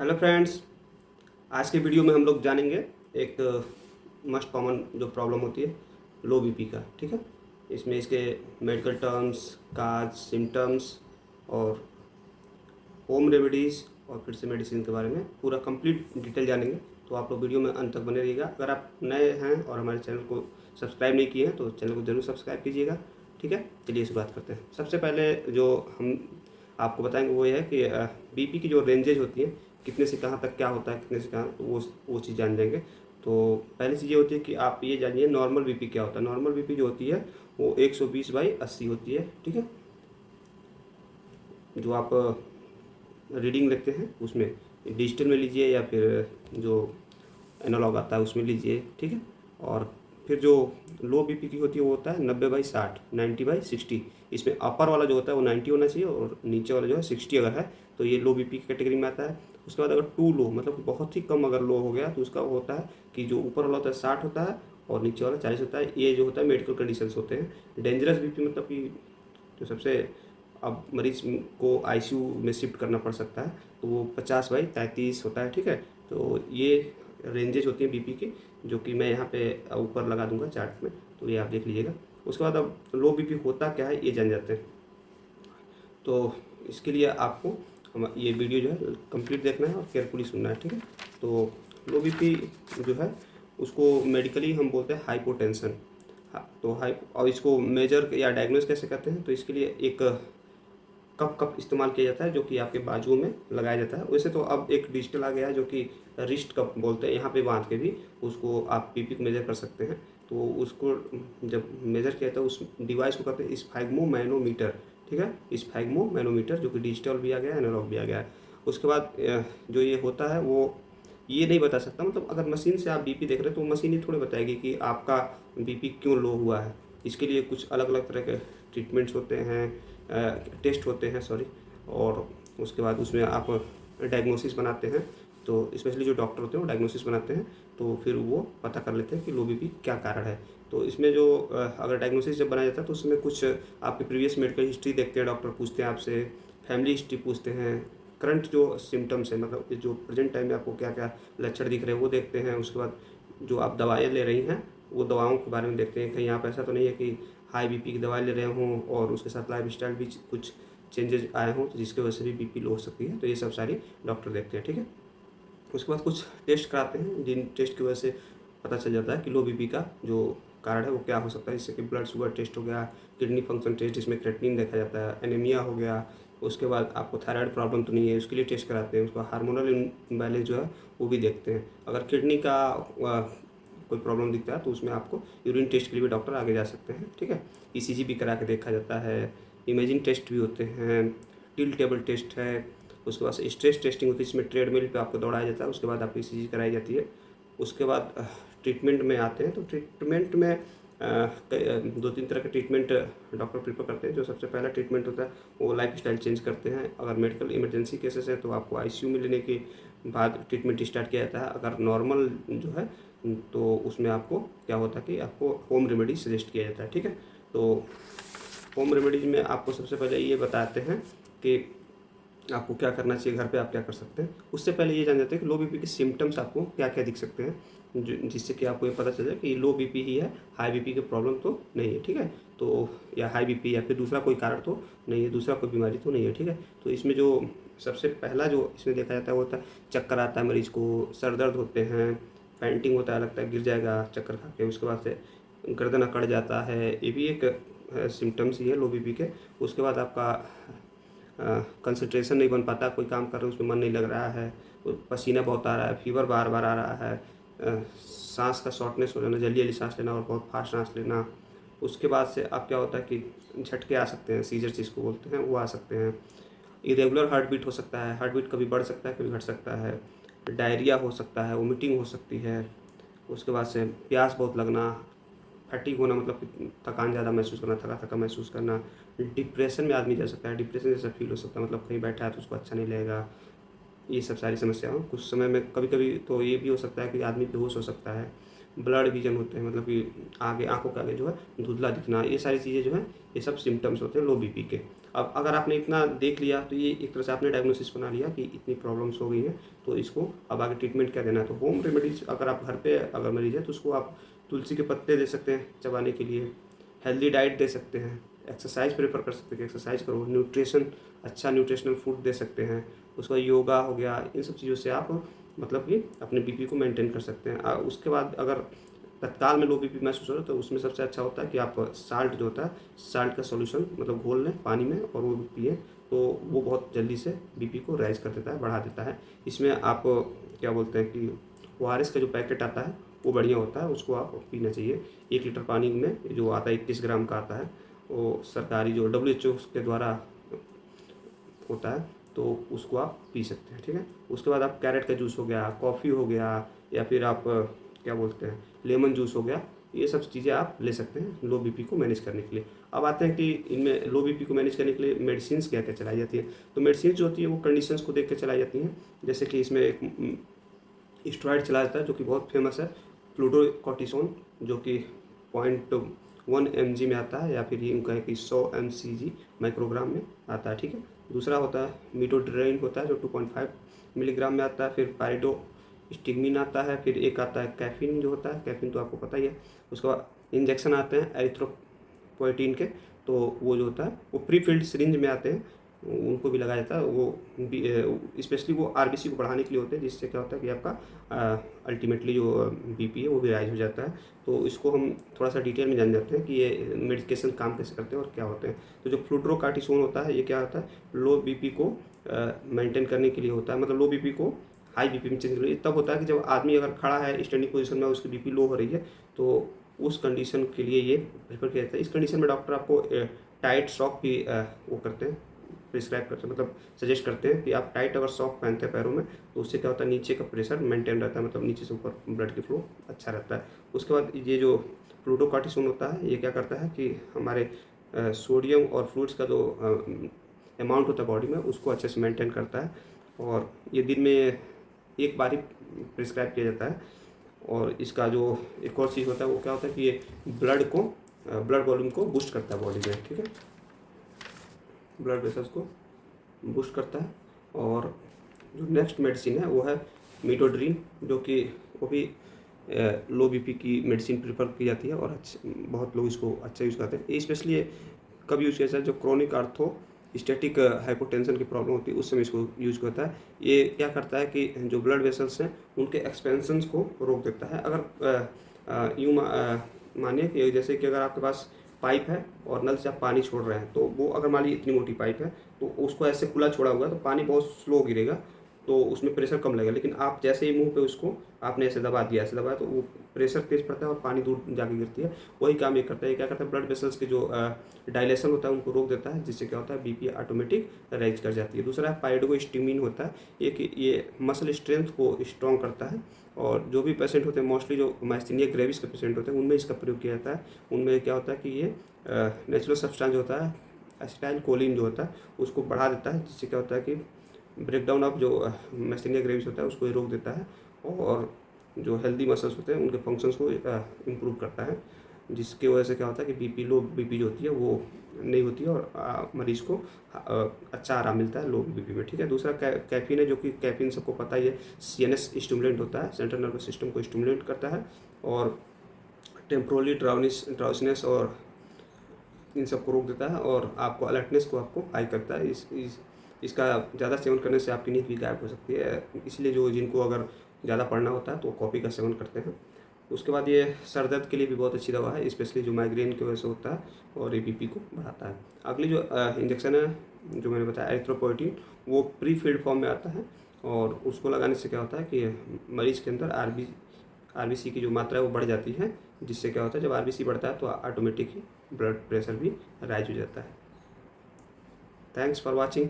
Hello friends, आज के video में हम लोग जानेंगे एक मस्ट कॉमन जो प्रॉब्लम होती है लो बीपी का। ठीक है, इसमें इसके मेडिकल टर्म्स, काज, सिम्टम्स और होम रेमेडीज़ और फिर से मेडिसिन के बारे में पूरा कंप्लीट डिटेल जानेंगे। तो आप लोग वीडियो में अंत तक बने रहिएगा। अगर आप नए हैं और हमारे चैनल को सब्सक्राइब नहीं किए हैं तो चैनल को ज़रूर सब्सक्राइब कीजिएगा। ठीक है, चलिए इस बात करते हैं। सबसे पहले जो हम आपको बताएंगे वो ये है कि बीपी की जो रेंजेज होती है, कितने से कहाँ तक क्या होता है, कितने से कहाँ, तो वो चीज़ जान जाएंगे। तो पहली चीज़ ये होती है कि आप ये जानिए नॉर्मल बीपी क्या होता है। नॉर्मल बीपी जो होती है वो 120/80 होती है। ठीक है, जो आप रीडिंग लेते हैं उसमें डिजिटल में लीजिए या फिर जो एनालॉग आता है उसमें लीजिए। ठीक है, और फिर जो लो बीपी की होती है वो होता है 90/60, 90/60। इसमें अपर वाला जो होता है वो 90 होना चाहिए और नीचे वाला जो है 60 अगर है तो ये लो बीपी की कैटेगरी में आता है। उसके बाद अगर टू लो मतलब कि बहुत ही कम अगर लो हो गया तो उसका होता है कि जो ऊपर वाला होता है 60 होता है और नीचे वाला 40 होता है। ये जो होता है मेडिकल कंडीशंस होते हैं। डेंजरस बीपी मतलब कि जो सबसे अब मरीज को आईसीयू में शिफ्ट करना पड़ सकता है तो वो 50/33 होता है। ठीक है, तो ये रेंजेज होती हैं बीपी की, जो कि मैं यहाँ पे ऊपर लगा दूंगा चार्ट में, तो ये आप देख लीजिएगा। उसके बाद अब लो बीपी होता क्या है ये जान जाते हैं। तो इसके लिए आपको हम ये वीडियो जो है कंप्लीट देखना है और केयरफुली सुनना है। ठीक है, तो लो बीपी जो है उसको मेडिकली हम बोलते हैं हाइपोटेंशन। हाँ, तो हाई और इसको मेजर या डायग्नोज कैसे करते हैं, तो इसके लिए एक कप इस्तेमाल किया जाता है जो कि आपके बाजुओं में लगाया जाता है। वैसे तो अब एक डिजिटल आ गया है जो कि रिस्ट कप बोलते हैं, यहाँ पे बांध के भी उसको आप बीपी को मेजर कर सकते हैं। तो उसको जब मेजर किया जाता है उस डिवाइस को कहते हैं स्फैग्मो मैनोमीटर। ठीक है, स्फैग्मो मैनोमीटर जो कि डिजिटल भी आ गया है, एनालॉग भी आ गया है। उसके बाद जो ये होता है वो ये नहीं बता सकता, मतलब अगर मशीन से आप बीपी देख रहे हैं तो मशीन ही थोड़ी बताएगी कि आपका बीपी क्यों लो हुआ है। इसके लिए कुछ अलग अलग तरह के ट्रीटमेंट्स होते हैं, टेस्ट होते हैं सॉरी, और उसके बाद उसमें आप डायग्नोसिस बनाते हैं। तो स्पेशली जो डॉक्टर होते हैं वो डायग्नोसिस बनाते हैं, तो फिर वो पता कर लेते हैं कि लो बीपी क्या कारण है। तो इसमें जो अगर डायग्नोसिस जब बनाया जाता है तो उसमें कुछ आपकी प्रीवियस मेडिकल हिस्ट्री देखते हैं, डॉक्टर पूछते हैं आपसे, फैमिली हिस्ट्री पूछते हैं, करंट जो सिम्टम्स है मतलब जो प्रेजेंट टाइम में आपको क्या क्या लक्षण दिख रहे हैं वो देखते हैं। उसके बाद जो आप दवाएँ ले रही हैं वो दवाओं के बारे में देखते हैं, कहीं आप ऐसा तो नहीं है कि हाई बीपी की दवाई ले रहे हों और उसके साथ लाइफ स्टाइल भी कुछ चेंजेस आए हों तो जिसकी वजह से भी बीपी लो हो सकती है। तो ये सब सारी डॉक्टर देखते हैं। ठीक है, उसके बाद कुछ टेस्ट कराते हैं जिन टेस्ट की वजह से पता चल जाता है कि लो बीपी का जो कारण है वो क्या हो सकता है। जैसे कि ब्लड शुगर टेस्ट हो गया, किडनी फंक्शन टेस्ट जिसमें क्रेटिनिन देखा जाता है, एनीमिया हो गया। उसके बाद आपको थायराइड प्रॉब्लम तो नहीं है उसके लिए टेस्ट कराते हैं। उसका हार्मोनल इम्बैलेंस जो है वो भी देखते हैं। अगर किडनी का कोई प्रॉब्लम दिखता है तो उसमें आपको यूरिन टेस्ट के लिए भी डॉक्टर आगे जा सकते हैं। ठीक है, ईसीजी भी करा के देखा जाता है, इमेजिंग टेस्ट भी होते हैं, टिल टेबल टेस्ट है। उसके बाद स्ट्रेस टेस्टिंग होती है, इसमें ट्रेडमिल पे आपको दौड़ाया जाता है। उसके बाद आपकी ईसीजी कराई जाती है। उसके बाद ट्रीटमेंट में आते हैं तो ट्रीटमेंट में 2-3 तरह के ट्रीटमेंट डॉक्टर प्रीफर करते हैं। जो सबसे पहला ट्रीटमेंट होता है वो लाइफ स्टाइल चेंज करते हैं। अगर मेडिकल इमरजेंसी केसेस है तो आपको आईसीयू में लेने के बाद ट्रीटमेंट स्टार्ट किया जाता है। अगर नॉर्मल जो है तो उसमें आपको क्या होता है कि आपको होम रेमेडी सजेस्ट किया जाता है। ठीक है, तो होम रेमेडीज में आपको सबसे पहले ये बताते हैं कि आपको क्या करना चाहिए, घर पे आप क्या कर सकते हैं। उससे पहले ये जान जाते हैं कि लो बीपी के सिम्टम्स आपको क्या क्या दिख सकते हैं, जिससे कि आपको ये पता चल जाए कि लो बीपी ही है, हाई बीपी की प्रॉब्लम तो नहीं है। ठीक है, तो या हाई बीपी या फिर दूसरा कोई कारण तो नहीं है, दूसरा कोई बीमारी तो नहीं है। ठीक है, तो इसमें जो सबसे पहला जो इसमें देखा जाता है वो होता है चक्कर आता है मरीज़ को, सर दर्द होते हैं, पेंटिंग होता है, लगता है गिर जाएगा चक्कर खा के। उसके बाद से गर्दन अकड़ जाता है, ये भी एक सिम्टम्स ही है लो बीपी के। उसके बाद आपका कंसंट्रेशन नहीं बन पाता, कोई काम कर रहे हो उसमें मन नहीं लग रहा है, पसीना बहुत आ रहा है, फीवर बार बार आ रहा है, सांस का शॉर्टनेस हो जाना, जल्दी जल्दी सांस लेना और बहुत फास्ट सांस लेना। उसके बाद से आप क्या होता है कि झटके आ सकते हैं, सीजर जिसको बोलते हैं वो आ सकते हैं। इरेगुलर हार्ट बीट हो सकता है, हार्ट बीट कभी बढ़ सकता है कभी घट सकता है। डायरिया हो सकता है, वोमिटिंग हो सकती है। उसके बाद से प्यास बहुत लगना, फटीग होना मतलब कि थकान ज़्यादा महसूस करना, थका थका महसूस करना। डिप्रेशन में आदमी जा सकता है, डिप्रेशन जैसा फील हो सकता है, मतलब कहीं बैठा है तो उसको अच्छा नहीं लगेगा। ये सब सारी समस्याएं कुछ समय में कभी कभी तो ये भी हो सकता है कि आदमी बेहोश हो सकता है। ब्लड विजन होते हैं, मतलब कि आगे आंखों के आगे जो है धुंधला दिखना, ये सारी चीज़ें जो है ये सब सिम्टम्स होते हैं लो बीपी के। अब अगर आपने इतना देख लिया तो ये एक तरह से आपने डायग्नोसिस बना लिया कि इतनी प्रॉब्लम्स हो गई हैं, तो इसको अब आगे ट्रीटमेंट क्या देना है। तो होम रेमेडीज अगर आप घर पे अगर मरीज है तो उसको आप तुलसी के पत्ते दे सकते हैं चबाने के लिए, हेल्दी डाइट दे सकते हैं, एक्सरसाइज प्रेफर कर सकते हैं कि एक्सरसाइज करो, न्यूट्रिशन अच्छा न्यूट्रिशनल फूड दे सकते हैं, उसका योगा हो गया, इन सब चीज़ों से आप मतलब कि अपने बीपी को मेंटेन कर सकते हैं। उसके बाद अगर तत्काल में लो बीपी महसूस हो रहा है तो उसमें सबसे अच्छा होता है कि आप साल्ट जो होता है, साल्ट का सॉल्यूशन मतलब घोल लें पानी में और वो पिए, तो वो बहुत जल्दी से बीपी को राइज कर देता है, बढ़ा देता है। इसमें आप क्या बोलते हैं कि ORS का जो पैकेट आता है वो बढ़िया होता है, उसको आप पीना चाहिए। 1 लीटर पानी में जो आता है 21 ग्राम का आता है, वो सरकारी जो WHO के द्वारा होता है, तो उसको आप पी सकते हैं, ठीक है। उसके बाद आप कैरेट का जूस हो गया, कॉफ़ी हो गया, या फिर आप क्या बोलते हैं लेमन जूस हो गया, ये सब चीज़ें आप ले सकते हैं लो बीपी को मैनेज करने के लिए। अब आते हैं कि इनमें लो बीपी को मैनेज करने के लिए मेडिसिन क्या क्या चलाई जाती है। तो मेडिसिन जो होती है वो कंडीशंस को देख के चलाई जाती हैं। जैसे कि इसमें एक स्टेरॉइड चला जाता है जो कि बहुत फेमस है, फ्लूडोकॉर्टिसोन, जो कि 0.1 mg में आता है, या फिर ये कहें कि 100 mcg माइक्रोग्राम में आता है, ठीक है। दूसरा होता है मीटोड्रेन होता है जो 2.5 मिलीग्राम में आता है, फिर पाइडो स्टिगमिन आता है, फिर एक आता है कैफीन जो होता है, कैफीन तो आपको पता ही है। उसके बाद इंजेक्शन आते हैं एरिथ्रोपोइटिन के, तो वो जो होता है वो प्री फिल्ड सिरिंज में आते हैं, उनको भी लगाया जाता है। वो स्पेशली वो आरबीसी को बढ़ाने के लिए होते हैं, जिससे क्या होता है कि आपका अल्टीमेटली जो बीपी है वो भी राइज हो जाता है। तो इसको हम थोड़ा सा डिटेल में जान जाते हैं कि ये मेडिकेशन काम कैसे करते हैं और क्या होते हैं। तो जो फ्लूड्रोकार्टिसोन होता है ये क्या होता है, लो बीपी को मेंटेन करने के लिए होता है, मतलब लो बीपी को हाई बीपी में चेंज करिए। तब होता है कि जब आदमी अगर खड़ा है स्टैंडिंग पोजीशन में, उसकी बीपी लो हो रही है, तो उस कंडीशन के लिए ये प्रेफर किया जाता है। इस कंडीशन में डॉक्टर आपको टाइट सॉक भी वो करते हैं, प्रिस्क्राइब करते हैं, मतलब सजेस्ट करते हैं कि आप टाइट अगर सॉक पहनते हैं पैरों में, तो उससे क्या होता है नीचे का प्रेशर मेंटेन रहता है, मतलब नीचे से ऊपर ब्लड की फ्लो अच्छा रहता है। उसके बाद ये जो फ्लूडोकॉर्टिसोन होता है ये क्या करता है कि हमारे सोडियम और फ्लूइड्स का जो अमाउंट होता है बॉडी में, उसको अच्छे से मेंटेन करता है, और ये दिन में एक बार ही प्रिस्क्राइब किया जाता है। और इसका जो एक और चीज़ होता है वो क्या होता है कि ये ब्लड वॉल्यूम को बूस्ट करता है बॉडी में, ठीक है, ब्लड वेसल्स को बूस्ट करता है। और जो नेक्स्ट मेडिसिन है वो है मीटोड्रीन, जो कि वो भी लो बीपी की मेडिसिन प्रेफर की जाती है, और बहुत लोग इसको अच्छा यूज़ करते हैं। ये स्पेशली कब यूज़ किया जाता है, जो क्रॉनिक आर्थो स्टैटिक हाइपोटेंशन की प्रॉब्लम होती है उस समय इसको यूज़ करता है। ये क्या करता है कि जो ब्लड वेसल्स हैं उनके एक्सपेंशंस को रोक देता है। अगर यूँ मानिए कि जैसे कि अगर आपके पास पाइप है और नल से आप पानी छोड़ रहे हैं, तो वो अगर मान लीजिए इतनी मोटी पाइप है तो उसको ऐसे खुला छोड़ा हुआ है तो पानी बहुत स्लो गिरेगा, तो उसमें प्रेशर कम लगेगा। लेकिन आप जैसे ही मुंह पे उसको आपने ऐसे दबा दिया, ऐसे दबाया, तो वो प्रेशर तेज पड़ता है और पानी दूर जाके गिरती है। वही काम ये करता है। ये क्या करता है, ब्लड वेसल्स के जो डायलेशन होता है उनको रोक देता है, जिससे क्या होता है बीपी ऑटोमेटिक राइज कर जाती है। दूसरा पाइडोस्टिमिन होता है, ये मसल स्ट्रेंथ को स्ट्रॉन्ग करता है, और जो भी पेशेंट होते हैं मोस्टली जो माइस्थीनिया ग्रेविस के पेशेंट होते हैं उनमें इसका प्रयोग किया जाता है। उनमें क्या होता है कि ये नेचुरल सब्सटेंस होता है एसिटाइल कोलिन जो होता है उसको बढ़ा देता है, जिससे क्या होता है कि ब्रेकडाउन ऑफ जो माइस्थीनिया ग्रेविस होता है उसको ये रोक देता है, और जो हेल्दी मसल्स होते हैं उनके फंक्शंस को इम्प्रूव करता है, जिसकी वजह से क्या होता है कि बीपी लो बीपी जो होती है वो नहीं होती है, और मरीज को अच्छा आराम मिलता है लो बीपी में, ठीक है। दूसरा कैफीन है, जो कि कैफीन सबको पता ही है CNS स्टिमुलेंट होता है, सेंट्रल नर्वस सिस्टम को स्टिमुलेट करता है, और टेम्पोरली ड्राउजीनेस और इन सब को रोक देता है, और आपको अलर्टनेस को आपको हाई करता है। इसका ज़्यादा सेवन करने से आपकी नींद भी गायब हो सकती है, इसलिए जो जिनको अगर ज़्यादा पढ़ना होता है तो वो कॉफ़ी का सेवन करते हैं। उसके बाद ये सर दर्द के लिए भी बहुत अच्छी दवा है, स्पेशली जो माइग्रेन की वजह से होता है, और ये बीपी को बढ़ाता है। अगली जो इंजेक्शन है जो मैंने बताया एरिथ्रोपोइटिन, वो प्री फिल्ड फॉर्म में आता है, और उसको लगाने से क्या होता है कि मरीज़ के अंदर आरबीसी की जो मात्रा है वो बढ़ जाती है, जिससे क्या होता है जब आरबीसी बढ़ता है तो ऑटोमेटिक ही ब्लड प्रेशर भी राइज हो जाता है। Thanks for watching.